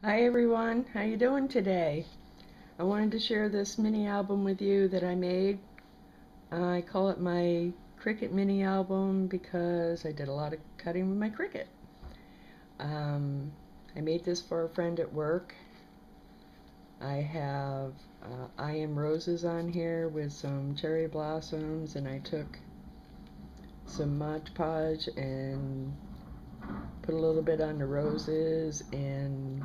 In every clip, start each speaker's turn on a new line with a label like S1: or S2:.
S1: Hi everyone, how you doing today? I wanted to share this mini album with you that I made. I call it my Cricut mini album because I did a lot of cutting with my Cricut. I made this for a friend at work. I have I Am Roses on here with some cherry blossoms, and I took some Mod Podge and put a little bit on the roses and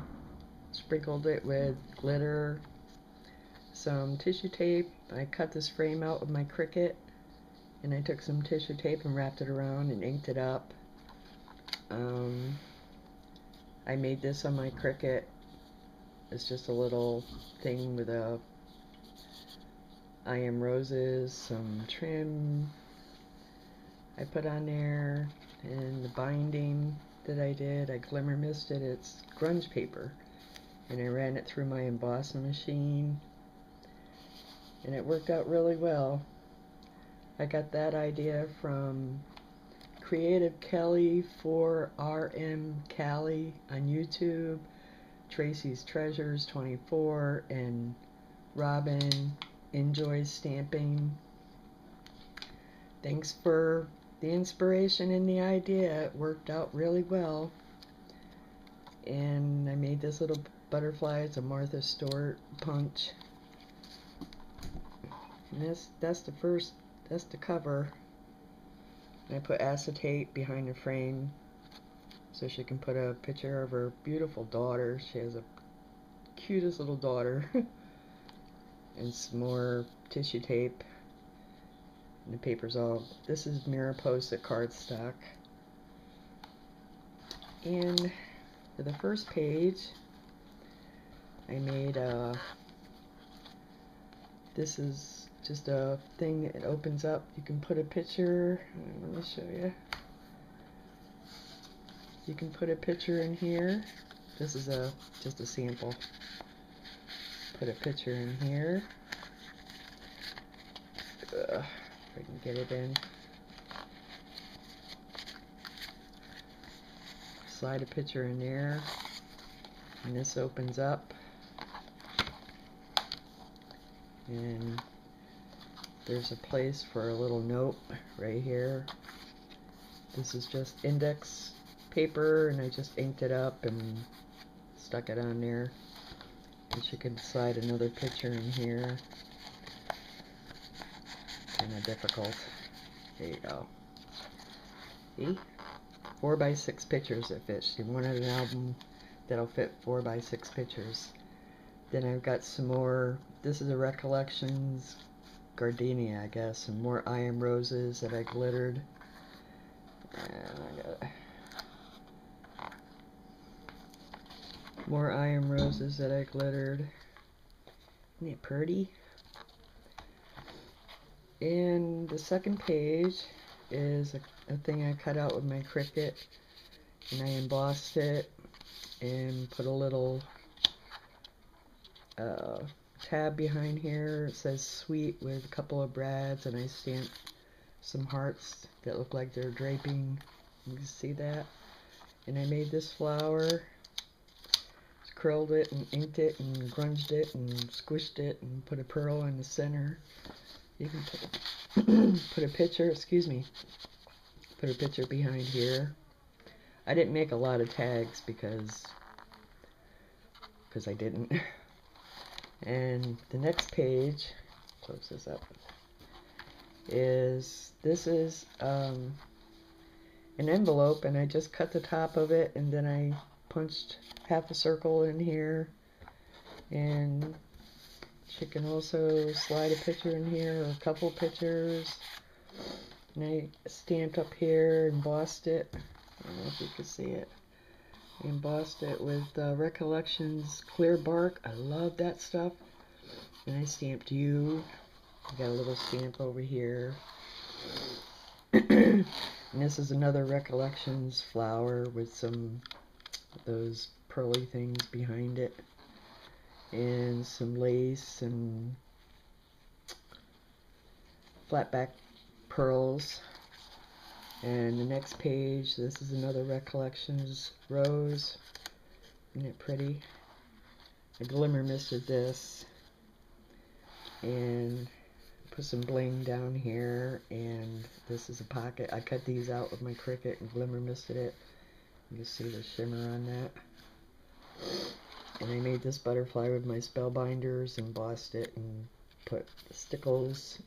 S1: sprinkled it with glitter, some tissue tape. I cut this frame out with my Cricut, and I took some tissue tape and wrapped it around and inked it up. I made this on my Cricut. It's just a little thing with a I Am Roses, some trim I put on there, and the binding that I did, I glimmer misted. It's grunge paper, and I ran it through my embossing machine, and it worked out really well. I got that idea from Creative Kelly 4RM Cali on YouTube, Tracy's Treasures 24, and Robin Enjoys Stamping. Thanks for the inspiration and the idea. It worked out really well. And I made this little butterfly. It's a Martha Stewart punch. And that's the cover. And I put acetate behind the frame so she can put a picture of her beautiful daughter. She has a cutest little daughter. And some more tissue tape. And the paper's all, this is mirror post-it cardstock. And for the first page, I made this is just a thing that opens up. You can put a picture, let me show you. You can put a picture in here. This is just a sample. Put a picture in here. If I can get it in. Slide a picture in there, and this opens up, and there's a place for a little note right here. This is just index paper, and I just inked it up and stuck it on there. And you can slide another picture in here. Kind of difficult. There you go. See? 4x6 pictures that fit. She wanted an album that'll fit 4x6 pictures. Then I've got some more. This is a Recollections gardenia, I guess. Some more I Am Roses that I glittered. And I got more I Am Roses that I glittered. Isn't it pretty? And the second page is a thing I cut out with my Cricut, and I embossed it and put a little tab behind here. It says sweet with a couple of brads, and I stamped some hearts that look like they're draping. You can see that. And I made this flower, curled it and inked it and grunged it and squished it and put a pearl in the center. You can put a picture, put a picture behind here. I didn't make a lot of tags because I didn't. And the next page, close this up, this is an envelope, and I just cut the top of it, and then I punched half a circle in here, and you can also slide a picture in here, or a couple pictures. And I stamped up here, embossed it. I don't know if you can see it. I embossed it with Recollections clear bark. I love that stuff. And I stamped you. I got a little stamp over here. And this is another Recollections flower with some of those pearly things behind it. And some lace and flat back pearls. And the next page, this is another Recollections rose. Isn't it pretty? I glimmer misted this and put some bling down here, and this is a pocket. I cut these out with my Cricut and glimmer misted it. You can see the shimmer on that. And I made this butterfly with my spellbinders, embossed it, and put stickles.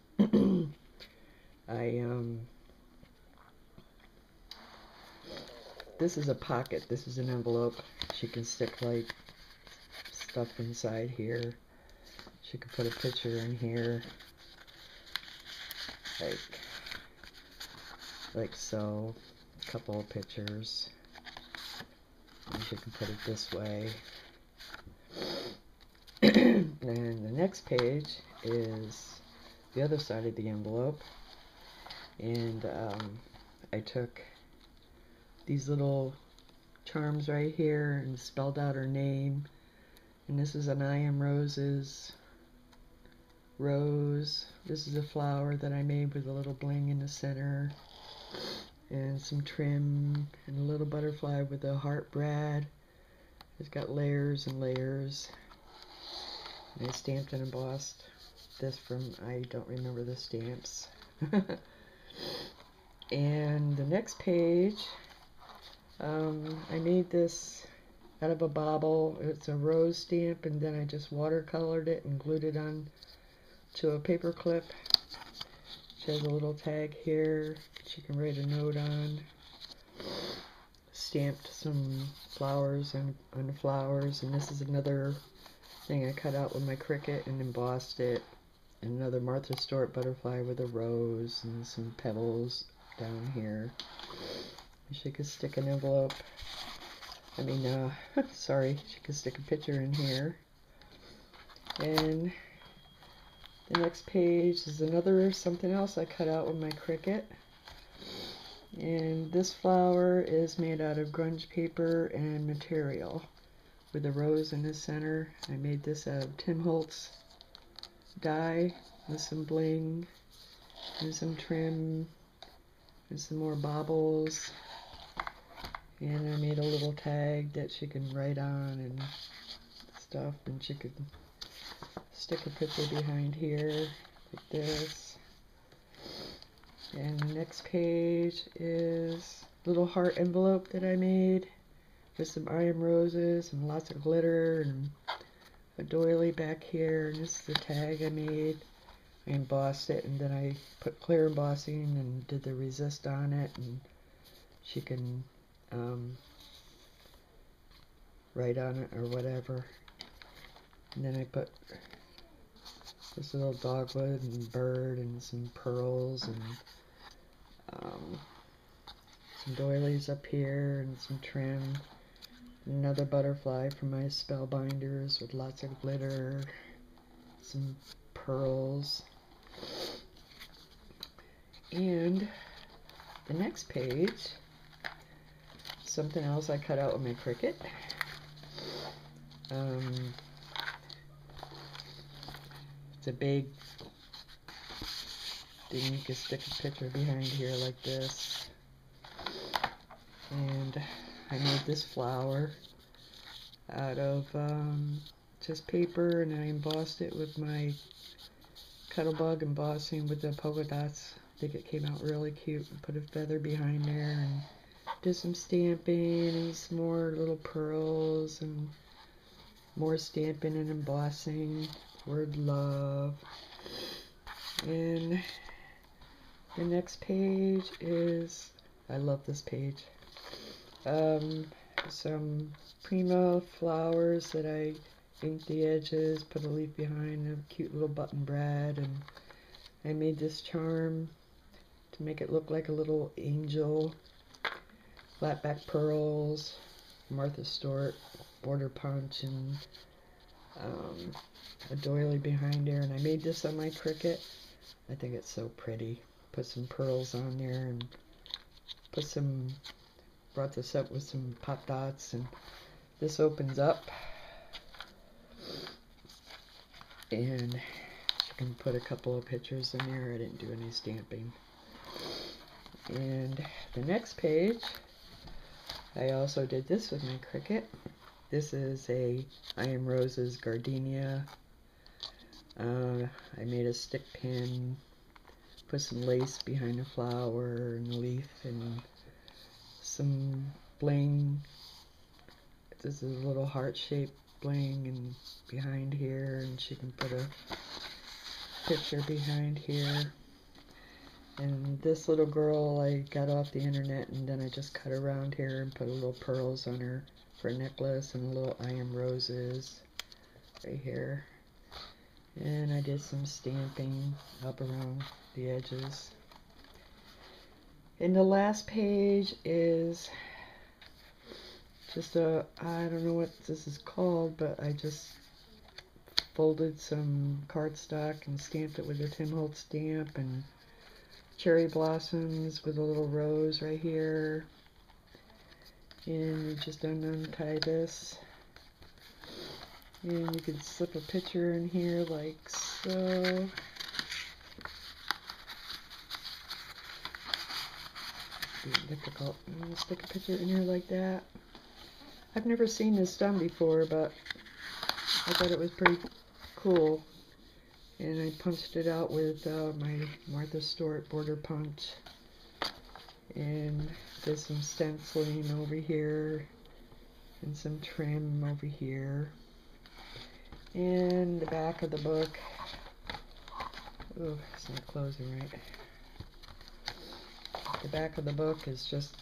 S1: This is a pocket. This is an envelope. She can stick like stuff inside here. She could put a picture in here, like so. A couple of pictures. And she can put it this way. And the next page is the other side of the envelope, and I took these little charms right here and spelled out her name, and this is an I Am Roses rose. This is a flower that I made with a little bling in the center, and some trim, and a little butterfly with a heart brad. It's got layers and layers. And I stamped and embossed this from, I don't remember the stamps. And the next page, I made this out of a bauble. It's a rose stamp, and then I just watercolored it and glued it on to a paper clip. She has a little tag here she can write a note on. Stamped some flowers on the flowers, and this is another thing I cut out with my Cricut and embossed it. And another Martha Stewart butterfly with a rose and some pebbles down here. She could stick an envelope. Sorry, she could stick a picture in here. And the next page is something else I cut out with my Cricut. And this flower is made out of grunge paper and material with a rose in the center. I made this out of Tim Holtz dye with some bling and some trim and some more baubles. And I made a little tag that she can write on and stuff, and she could stick a picture behind here like this. And the next page is a little heart envelope that I made with some I Am Roses and lots of glitter and a doily back here. And this is the tag I made. I embossed it, and then I put clear embossing and did the resist on it, and she can write on it or whatever. And then I put this little dogwood and bird and some pearls and some doilies up here and some trim. Another butterfly from my spellbinders with lots of glitter, some pearls. And the next page, something else I cut out with my Cricut. It's a big thing. You can stick a picture behind here like this. And I made this flower out of just paper, and I embossed it with my Cuttlebug embossing with the polka dots. I think it came out really cute. And put a feather behind there and did some stamping and some more little pearls and more stamping and embossing. Word love. And the next page is, I love this page. Some Prima flowers that I inked the edges, put a leaf behind, a cute little button brad, and I made this charm to make it look like a little angel. Flat back pearls, Martha Stewart border punch, and a doily behind there. And I made this on my Cricut. I think it's so pretty. Put some pearls on there and brought this up with some pop dots, and this opens up and you can put a couple of pictures in there. I didn't do any stamping. And the next page, I also did this with my Cricut. This is a I Am Roses gardenia. I made a stick pin, put some lace behind the flower and the leaf, and some bling. This is a little heart-shaped bling and behind here, and she can put a picture behind here. And this little girl I got off the internet, and then I just cut around here and put little pearls on her for a necklace, and a little I Am Roses right here. And I did some stamping up around the edges. And the last page is just a, I don't know what this is called, but I just folded some cardstock and stamped it with a Tim Holtz stamp, and cherry blossoms with a little rose right here. And you just untie this, and you can slip a picture in here like so. Difficult. Stick a picture in here like that. I've never seen this done before, but I thought it was pretty cool. And I punched it out with my Martha Stewart border punch, and did some stenciling over here and some trim over here. And the back of the book, oh, it's not closing right. The back of the book is just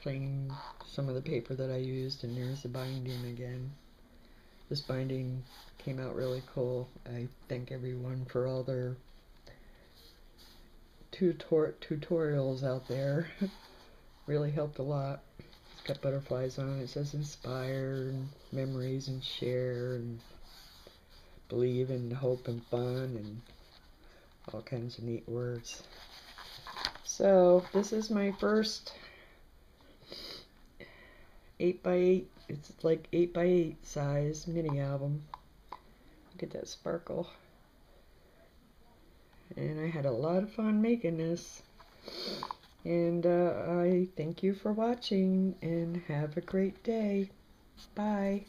S1: plain some of the paper that I used, and there's the binding again. This binding came out really cool. I thank everyone for all their tutorials out there. Really helped a lot. It's got butterflies on it. It says inspire, and memories, and share, and believe, and hope, and fun, and all kinds of neat words. So this is my first 8x8, it's like 8x8 size mini album. Look at that sparkle. And I had a lot of fun making this. And I thank you for watching, and have a great day. Bye.